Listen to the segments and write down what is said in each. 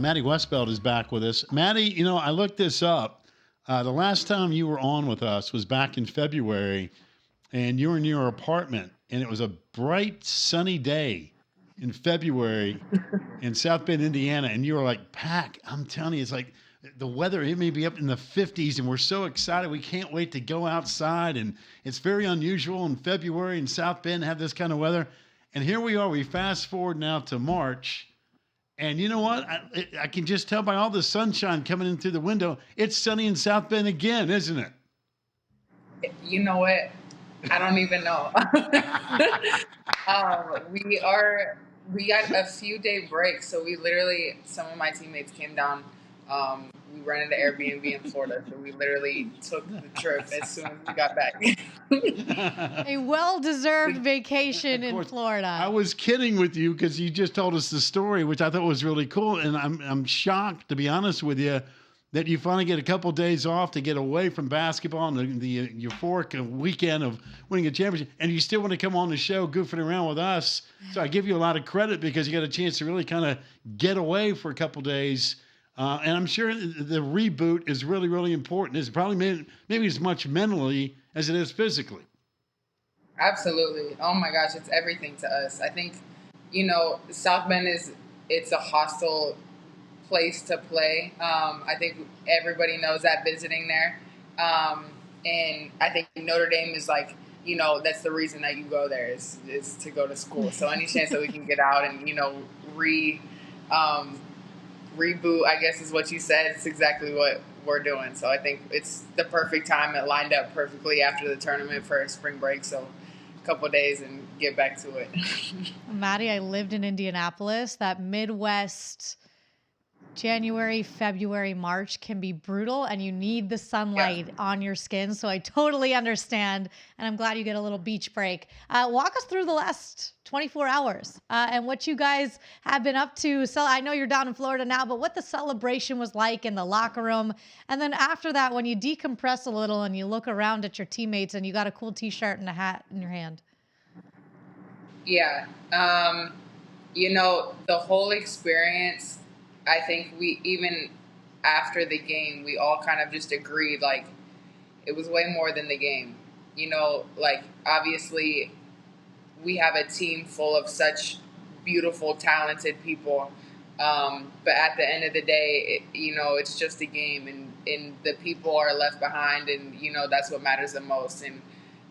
Maddy Westbeld is back with us. Maddy, I looked this up. The last time you were on with us was back in February, and you were in your apartment, and it was a bright, sunny day in February in South Bend, Indiana, and you were like, Pack, I'm telling you, it's like the weather, it may be up in the 50s, and we're so excited. We can't wait to go outside, and it's very unusual in February in South Bend to have this kind of weather. And here we are. We fast forward now to March. And you know what? I can just tell by all the sunshine coming in through the window, it's sunny in South Bend again, isn't it? You know what? I don't even know. We got a few day break. So some of my teammates came down. We rented an Airbnb in Florida. So we literally took the trip as soon as we got back. A well-deserved vacation in Florida. I was kidding with you because you just told us the story, which I thought was really cool. And I'm shocked, to be honest with you, that you finally get a couple days off to get away from basketball and the euphoric weekend of winning a championship, and you still want to come on the show goofing around with us. So I give you a lot of credit because you got a chance to really kind of get away for a couple days. And I'm sure the reboot is really, really important. It's probably maybe as much mentally as it is physically. Absolutely. Oh my gosh, it's everything to us. I think, South Bend it's a hostile place to play. I think everybody knows that visiting there. And I think Notre Dame is like, that's the reason that you go there is to go to school. So any chance that we can get out and, reboot, I guess is what you said. It's exactly what we're doing. So I think it's the perfect time. It lined up perfectly after the tournament for spring break. So a couple of days and get back to it. Maddy, I lived in Indianapolis. That Midwest January, February, March can be brutal, and you need the sunlight on your skin. So I totally understand, and I'm glad you get a little beach break. Walk us through the last 24 hours and what you guys have been up to. So I know you're down in Florida now, but what the celebration was like in the locker room. And then after that, when you decompress a little and you look around at your teammates and you got a cool T-shirt and a hat in your hand. Yeah. The whole experience, I think even after the game, we all kind of just agreed, like, it was way more than the game. Obviously, we have a team full of such beautiful, talented people. But at the end of the day, it's just a game, and the people are left behind, and, that's what matters the most. And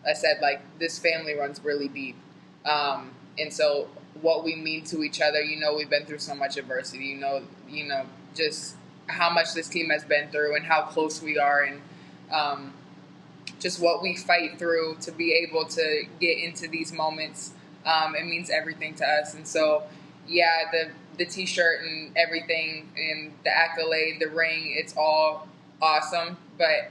I said, this family runs really deep. And so what we mean to each other, we've been through so much adversity, just how much this team has been through and how close we are, and just what we fight through to be able to get into these moments. It means everything to us. And so, the T-shirt and everything and the accolade, the ring, it's all awesome. But,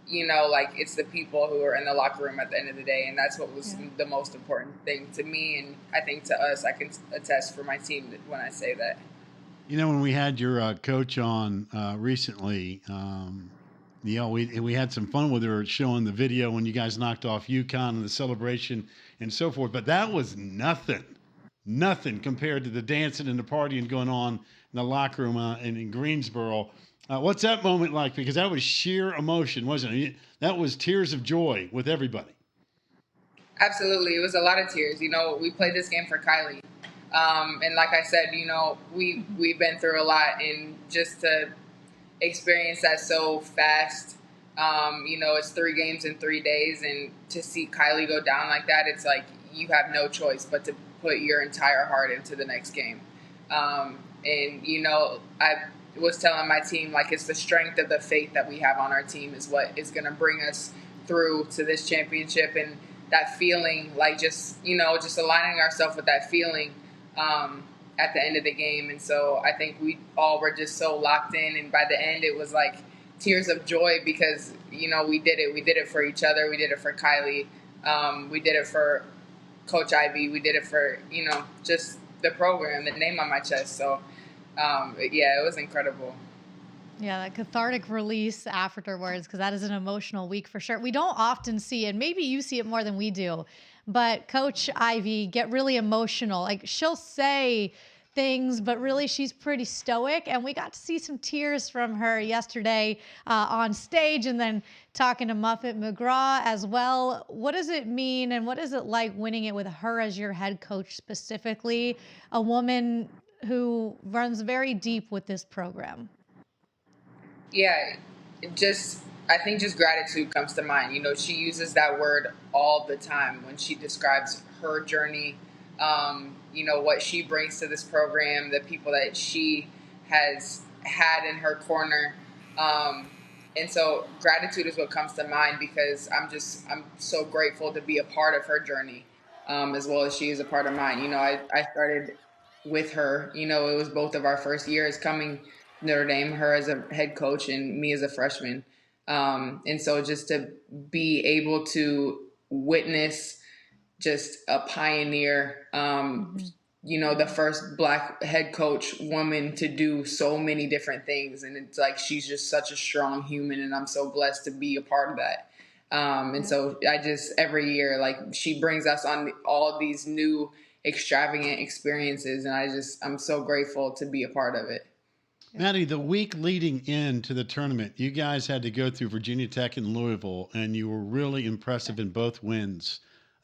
it's the people who are in the locker room at the end of the day. And that's what was the most important thing to me. And I think to us, I can attest for my team when I say that. When we had your coach on recently, we had some fun with her showing the video when you guys knocked off UConn and the celebration and so forth. But that was nothing compared to the dancing and the partying going on in the locker room in Greensboro. What's that moment like? Because that was sheer emotion, wasn't it? That was tears of joy with everybody. Absolutely. It was a lot of tears. We played this game for Kylie. And like I said, we've been through a lot, and just to experience that so fast, it's 3 games in 3 days, and to see Kylie go down like that, it's like you have no choice but to put your entire heart into the next game. I was telling my team, it's the strength of the faith that we have on our team is what is going to bring us through to this championship, and that feeling, just aligning ourselves with that feeling at the end of the game. And so I think we all were just so locked in, and by the end it was like tears of joy because, we did it for each other. We did it for Kylie. We did it for Coach Ivy. We did it for, just the program, the name on my chest. So, it was incredible. Yeah, that cathartic release afterwards, because that is an emotional week for sure. We don't often see, and maybe you see it more than we do, but Coach Ivy get really emotional. She'll say things, but really she's pretty stoic. And we got to see some tears from her yesterday on stage, and then talking to Muffet McGraw as well. What does it mean, and what is it like winning it with her as your head coach, specifically a woman who runs very deep with this program? Yeah, I think just gratitude comes to mind. She uses that word all the time when she describes her journey. What she brings to this program, the people that she has had in her corner. And so gratitude is what comes to mind, because I'm so grateful to be a part of her journey, as well as she is a part of mine. I started with her. It was both of our first years coming Notre Dame, her as a head coach and me as a freshman. And so just to be able to witness just a pioneer, the first Black head coach woman to do so many different things. And it's like, she's just such a strong human, and I'm so blessed to be a part of that. And so every year, like, she brings us on all these new extravagant experiences, and I'm so grateful to be a part of it. Maddy, the week leading into the tournament, you guys had to go through Virginia Tech and Louisville, and you were really impressive in both wins.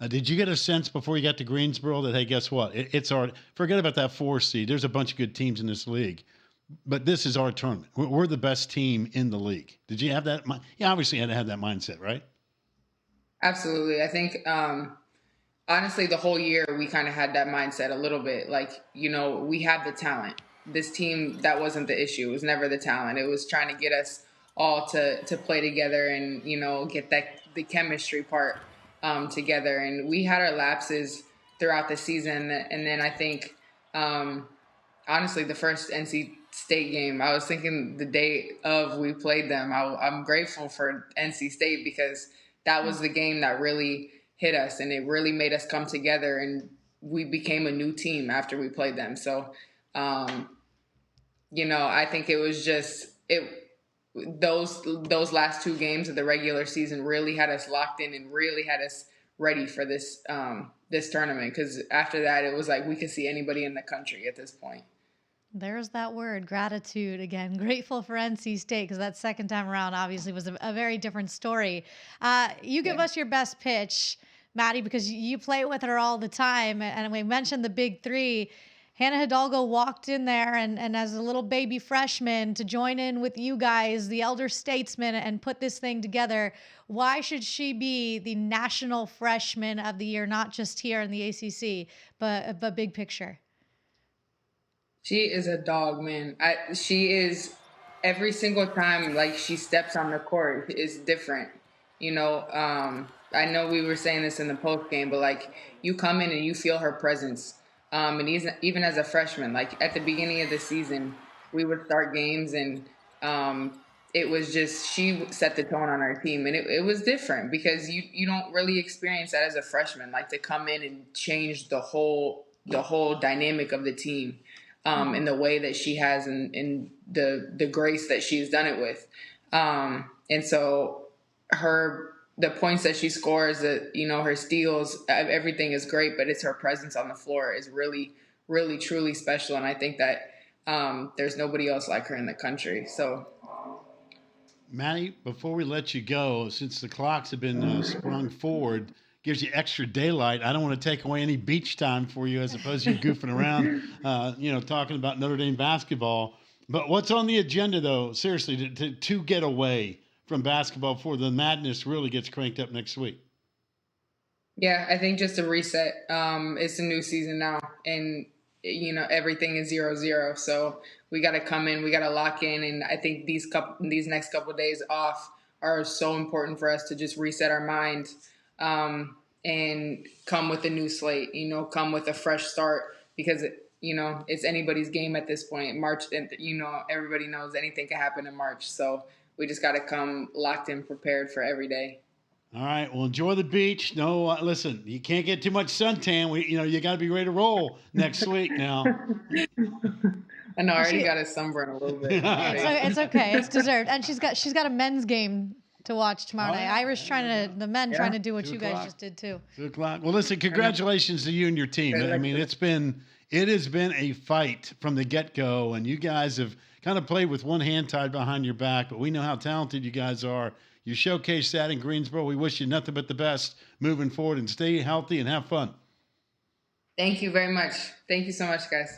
Did you get a sense before you got to Greensboro that, hey, guess what? It's our, forget about that 4 seed. There's a bunch of good teams in this league, but this is our tournament. We're the best team in the league. Did you have that? You obviously had to have that mindset, right? Absolutely. I think, honestly, the whole year we kind of had that mindset a little bit. Like, we have the talent. This team, that wasn't the issue. It was never the talent. It was trying to get us all to play together and, get the chemistry part together. And we had our lapses throughout the season. And then I think, honestly, the first NC State game, I was thinking the day of we played them, I'm grateful for NC State, because that was the game that really hit us, and it really made us come together, and we became a new team after we played them. So, I think it was just those last 2 games of the regular season really had us locked in and really had us ready for this tournament. Because after that, it was like we could see anybody in the country at this point. There's that word, gratitude again. Grateful for NC State, because that second time around obviously was a very different story. You give us your best pitch, Maddy, because you play with her all the time. And we mentioned the big 3. Hannah Hidalgo walked in there and as a little baby freshman to join in with you guys, the elder statesmen, and put this thing together. Why should she be the national freshman of the year, not just here in the ACC, but big picture? She is a dog, man. She is, every single time, like, she steps on the court is different. I know we were saying this in the post game, but like, you come in and you feel her presence. And even as a freshman, like at the beginning of the season, we would start games and it was just, she set the tone on our team, and it was different because you don't really experience that as a freshman, like to come in and change the whole dynamic of the team. In the way that she has, and the grace that she's done it with. And so the points that she scores, her steals, everything is great, but it's her presence on the floor is really, really, truly special. And I think that there's nobody else like her in the country. So, Maddy, before we let you go, since the clocks have been sprung forward, gives you extra daylight. I don't want to take away any beach time for you, as opposed to you goofing around, talking about Notre Dame basketball. But what's on the agenda, though, seriously, to get away from basketball before the madness really gets cranked up next week? Yeah, I think just a reset. It's a new season now, and everything is 0-0. So we got to come in, we got to lock in, and I think these next couple of days off are so important for us to just reset our mind. And come with a new slate, come with a fresh start, because, it's anybody's game at this point. March, everybody knows anything can happen in March. So we just got to come locked in, prepared for every day. All right. Well, enjoy the beach. No, listen, you can't get too much suntan. You got to be ready to roll next week now. I know. I already got a sunburn a little bit. It's okay. It's deserved. And she's got a men's game to watch tomorrow night. Irish trying to do what you guys just did too. 2:00. Well, listen, congratulations to you and your team. I mean, it's been It has been a fight from the get-go, and you guys have kind of played with one hand tied behind your back, but we know how talented you guys are. You showcased that in Greensboro. We wish you nothing but the best moving forward, and stay healthy and have fun. Thank you very much. Thank you so much, guys.